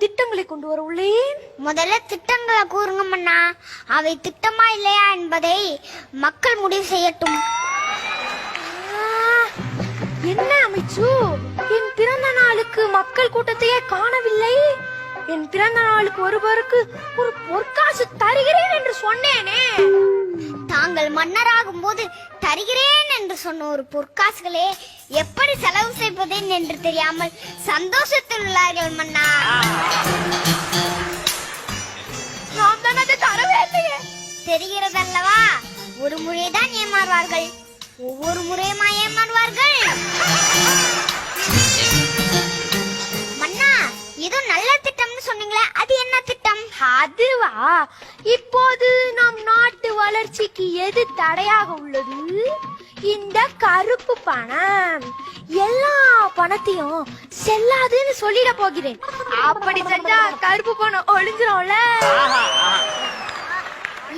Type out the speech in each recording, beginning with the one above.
திட்டங்களை கொண்டு வர உள்ளேன். முதல்ல திட்டங்களை கூறுங்க மன்னா. அவை திட்டமா இல்லையா என்பதை மக்கள் முடிவு செய்யட்டும். என்ன அமைச்சு, என் பிறந்த நாளுக்கு மக்கள் கூட்டத்தையே காணவில்லை. என் பிறந்த நாளுக்கு ஒருவருக்கு ஒரு பொற்காசு தருகிறேன் என்று சொன்னேனே. தாங்கள் மன்னராகும் போது தருகிறேன் என்று சொன்ன ஒரு பொற்காசுகளே எப்படி செலவு செய்வது என்று தெரியாமல் சந்தோஷத்தில் உள்ளார்கள் மன்னா. நாம் தான் அதை தரவே இல்லையே. தெரிகிறதல்லவா, ஒரு முறைதான் ஏமாறுவார்கள், ஒவ்வொரு முறையுமா ஏமாறுவார்கள். மன்னா, இது நல்ல திட்டம்னு சொன்னீங்களே, அது என்ன திட்டம்? அதுவா, இப்போது நம் நாட்டு வளர்ச்சிக்கு எது தடையாக உள்ளது? இந்த கருப்பு பணம். எல்லா பணத்தையும் செல்லாதுன்னு சொல்லிட போகிறேன். அப்படி செஞ்சா கருப்பு பணம் ஒழுங்குறோம்ல.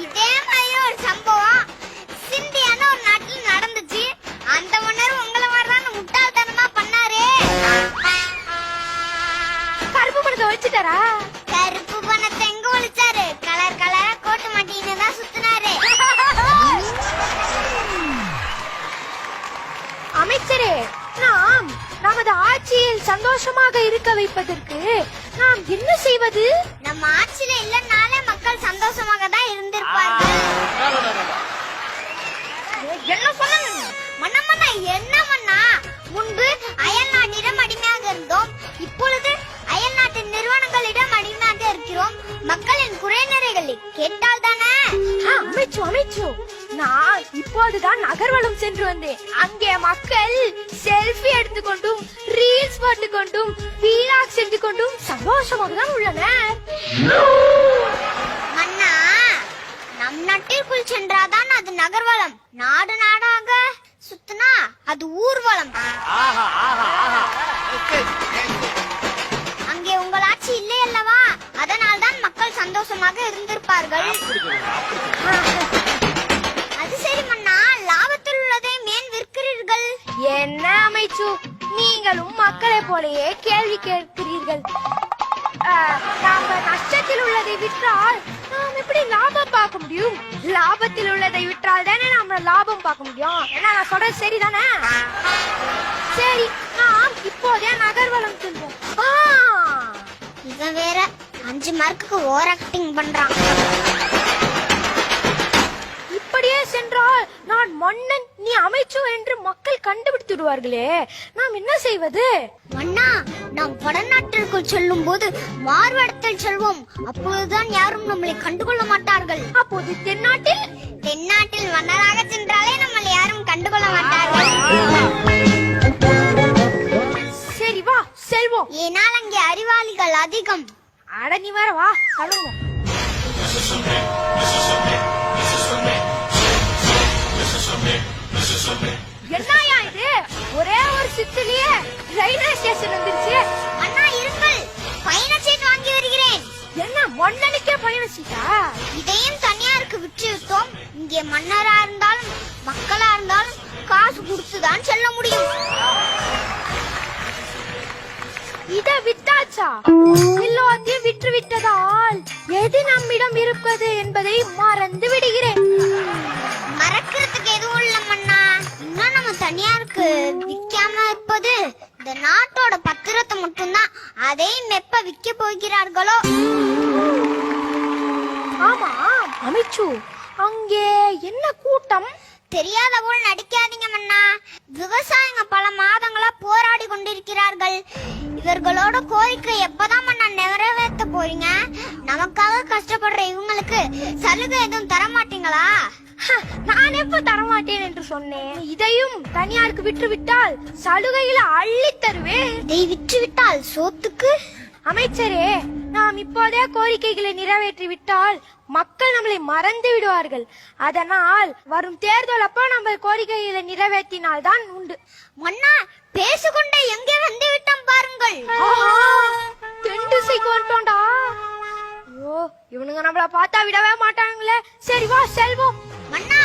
இதே மாதிரி ஒரு சம்பவம் சிந்தியான ஒரு நாட்டுல நடந்துச்சு. அந்த மன்னர் உங்களை மாதிரிதான் முட்டாள்தனமா பண்ணாரு. கருப்பு பணத்தை வச்சுட்டாரா? கருப்பு பணத்தை எங்க ஒழிச்சாரு? கலர் கலரா கோட்டு மாட்டின்னு தான் சுத்தினாரு. அமைச்சரே, நாம் நமது ஆட்சியில் சந்தோஷமாக இருக்க வைப்பதற்கு நாம் என்ன செய்வது? நம்ம ஆட்சியில இல்லனாலே மக்கள் சந்தோஷமாக தான் இருந்திருப்பார்கள். என்ன சொல்லணும் மன்னா? மன்னா என்ன மன்னா? முன்பு அயல் நாட்டிடம் அடிமையாக இருந்தோம், இப்பொழுது அயல் நாட்டு நிறுவனங்களிடம் அடிமையாக இருக்கிறோம். மக்களின் குறைநிறைகளை கேட்டால் தானே. அமைச்சு அமைச்சு, நான் இப்போதுதான் நகர்வலம் சென்று வந்தேன். அங்கே மக்கள் செல்ஃபி எடுத்துக்கொண்டும் ரீல்ஸ் போட்டுக்கொண்டும் வீலாக் செஞ்சு கொண்டும் சந்தோஷமாக தான் உள்ளனர். மன்னா, நம் நாட்டிற்குள் சென்றாதான் அது நகர்வலம். நாடு நாடாக சுத்தினா அது ஊர்வலம். அங்கே உங்கள் ஆட்சி இல்லை அல்லவா, அதனால் தான் மக்கள் சந்தோஷமாக இருந்திருப்பார்கள். அது சரி மன்னா, லாபத்தில் உள்ளதை ஏன் விற்கிறீர்கள்? என்ன அமைச்சு, நீங்களும் மக்களை போலயே கேள்வி கேட்கிறீர்கள். நாம நஷ்டத்தில் உள்ளதை விற்றால் நாம் எப்படி லாபம் பார்க்க முடியும்? லாபத்தில் உள்ளதை விற்றால் தானே நாம லாபம் பார்க்க முடியும். ஏன்னா நான் சொல்றது சரிதானே? சரி, நாம் இப்போதே நகர்வலம் செல்வோம். இவன் வேற 5 மார்க்குக்கு ஓவர் ஆக்டிங் பண்றான். இப்படியே சென்றால் நான் மன்னன், நீ அமைச்சு என்று மக்கள் கண்டுபிடித்துடுவார்களே. நாம் என்ன செய்வது? மன்னா, நாம் வடநாட்டிற்குள் செல்லும் போது மார்வடத்தில் செல்வோம். அப்போதுதான் யாரும் நம்மளை கண்டுகொள்ள மாட்டார்கள். அப்போது தென்னாட்டில் தென்னாட்டில் மன்னராக சென்றாலே நம்மளை யாரும் கண்டுகொள்ள மாட்டார்கள். சரி வா செல்வோம். ஏனால் அங்கே அறிவாளிகள் அதிகம். அட நீ வர வா, கிளம்புவோம். என்னையா இது? ஒரே ஒரு சித்திலேயே ரயில்வே ஸ்டேஷன் வந்துருச்சு. அண்ணா இருங்கள், பயண சீட் வாங்கி வருகிறேன். என்ன மன்னனுக்கே பயண சீட்டா? இதையும் தனியாருக்கு விற்று விட்டோம். இங்கே மன்னரா இருந்தாலும் மக்களா இருந்தாலும் காசு கொடுத்துதான் செல்ல முடியும். இத வித்தாச்சா? எல்லாத்தையும் விற்று விட்டதால் எது நம்மிடம் இருப்பது என்பதை மறந்து விடுகிறேன். மறக்கிறதுக்கு எதுவும் இல்ல மன்னா. இன்னும் நம்ம தனியாருக்கு விற்காம இருப்பது இந்த நாட்டோட பத்திரத்தை மட்டும்தான். அதையும் எப்ப விற்க போகிறார்களோ. ஆமா அமைச்சு, அங்கே என்ன கூட்டம்? தெரியாத போல் நடிக்காதீங்க மன்னா. விவசாயிங்க பல மாதங்களா போராடி கொண்டிருக்கிறார்கள். இவர்களோட கோரிக்கை எப்பதான் மன்னா நிறைவேற்ற போறீங்க? நமக்காக கஷ்டப்படுற இவங்களுக்கு சலுகை எதுவும் தர மாட்டீங்களா? நான் எப்ப தரமாட்டேன் என்று சொன்னேன்? இதையும் தனியாருக்கு விற்று விட்டால் சலுகையில அள்ளி தருவேன். இதை விற்று விட்டால் சோத்துக்கு? அமைச்சரே, நாம் இப்போதே கோரிக்கைகளை நிறைவேற்றி விட்டால் மக்கள் நம்மளை மறந்து விடுவார்கள். அதனால் வரும் தேர்தல் அப்ப நம்ம கோரிக்கைகளை நிறைவேற்றினால் தான் உண்டு. மன்னா, பேசிக்கொண்டே எங்கே வந்து விட்டோம் பாருங்கள். தென் திசைக்கு வந்துட்டோம்டா. ஐயோ, இவனுங்க நம்மள பார்த்தா விடவே மாட்டாங்களே. சரி வா செல்வோம். மன்னா,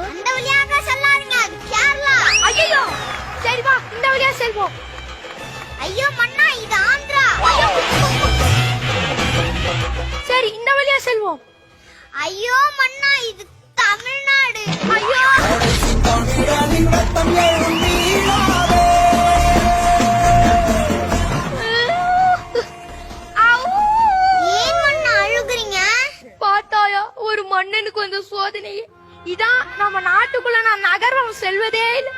அந்த வழியாக செல்லாதீங்க, அது கேரளா. ஐயோ, சரி வா இந்த வழியா செல்வோம். ஐயோ மன்னா, இது ஆந்திரா. சரி, இந்த வழியா செல்வோம். ஐயோ மன்னா, இது தமிழ்நாடு. ஐயோ, ஏன் மன்னா அழுகுறீங்க? பார்த்தாயா ஒரு மன்னனுக்கு வந்த சோதனையே. இதான் நம்ம நாட்டுக்குள்ள நான் நகரம் செல்வதே இல்ல.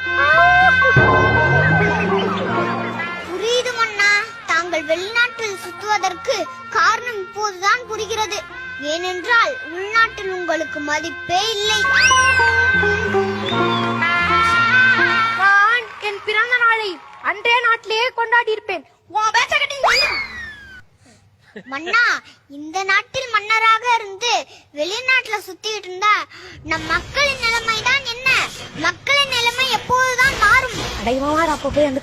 புரியுது மன்னா, தாங்கள் வெளிநாட்டில் சுத்துவதற்கு காரணம் இப்போதுதான் புரிகிறது. ஏனென்றால் உள்நாட்டில் உங்களுக்கு மதிப்பே இல்லை. நான் என் பிறந்த நாளை அன்றைய நாட்டிலேயே கொண்டாடி இருப்பேன். மன்னா, இந்த நாட்டில் மன்னராக இருந்து வெளிநாட்டுல சுத்திட்டு இருந்தா நம் மக்களின் நிலைமை தான் என்ன? மக்களின் நிலைமை எப்போதுதான் மாறும். அடைவார் அப்ப போய் அந்த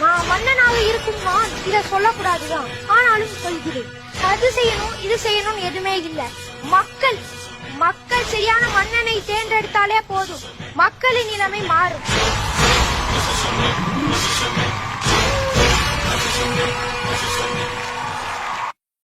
நான் மன்னனாக இருக்கும் நான் இத சொல்லக்கூடாதுதான், ஆனாலும் சொல்கிறேன். அது செய்யணும் இது செய்யணும் எதுவுமே இல்ல. மக்கள் சரியான மன்னனை தேர்ந்தெடுத்தாலே போதும், மக்களின் நிலைமை மாறும்.